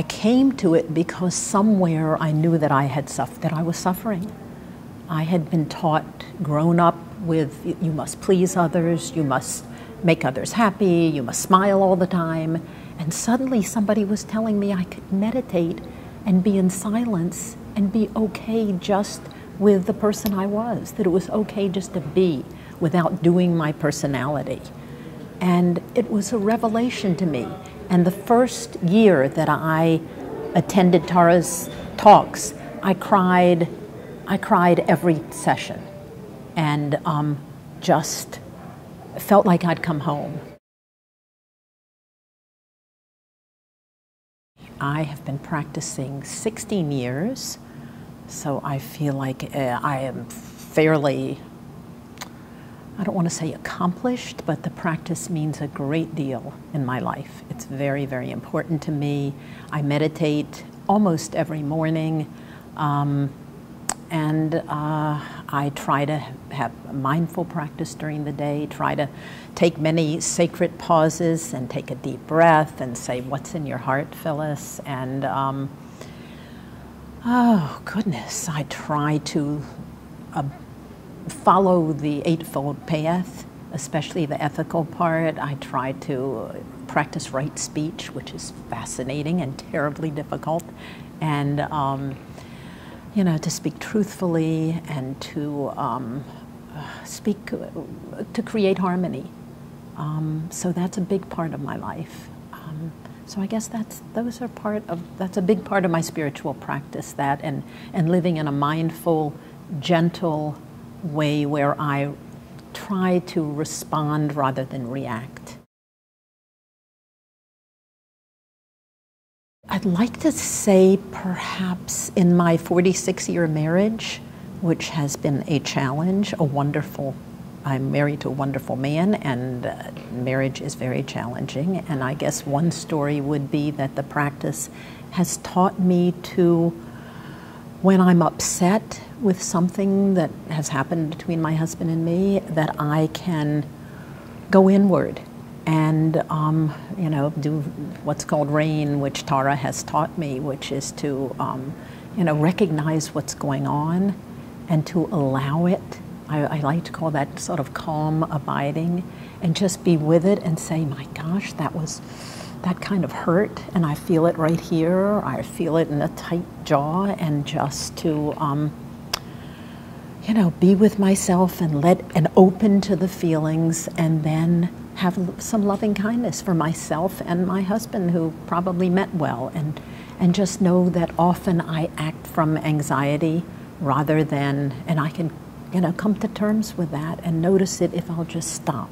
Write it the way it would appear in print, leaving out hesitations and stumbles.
came to it because somewhere I knew that that I was suffering. I had been taught, grown up with, you must please others, you must make others happy, you must smile all the time. And suddenly somebody was telling me I could meditate and be in silence and be okay just with the person I was, that it was okay just to be without doing my personality. And it was a revelation to me. And the first year that I attended Tara's talks, I cried every session, and just felt like I'd come home. I have been practicing 16 years, so I feel like I am fairly, I don't want to say accomplished, but the practice means a great deal in my life. It's very, very important to me. I meditate almost every morning, and I try to have a mindful practice during the day, try to take many sacred pauses and take a deep breath and say, what's in your heart, Phyllis? And oh goodness, I try to follow the Eightfold Path, especially the ethical part. I try to practice right speech, which is fascinating and terribly difficult, and you know, to speak truthfully and to to create harmony. So that's a big part of my life. So I guess that's a big part of my spiritual practice, that and living in a mindful, gentle way where I try to respond rather than react. I'd like to say perhaps in my 46-year marriage, which has been a challenge, I'm married to a wonderful man, and marriage is very challenging. And I guess one story would be that the practice has taught me to, when I'm upset with something that has happened between my husband and me, that I can go inward and you know, do what's called RAIN, which Tara has taught me, which is to you know, recognize what's going on and to allow it. I like to call that sort of calm abiding, and just be with it and say, my gosh, that kind of hurt, and I feel it right here, I feel it in a tight jaw, and just to you know, be with myself and open to the feelings, and then have some loving kindness for myself and my husband, who probably meant well, and just know that often I act from anxiety rather than, and I can, you know, come to terms with that and notice it if I'll just stop.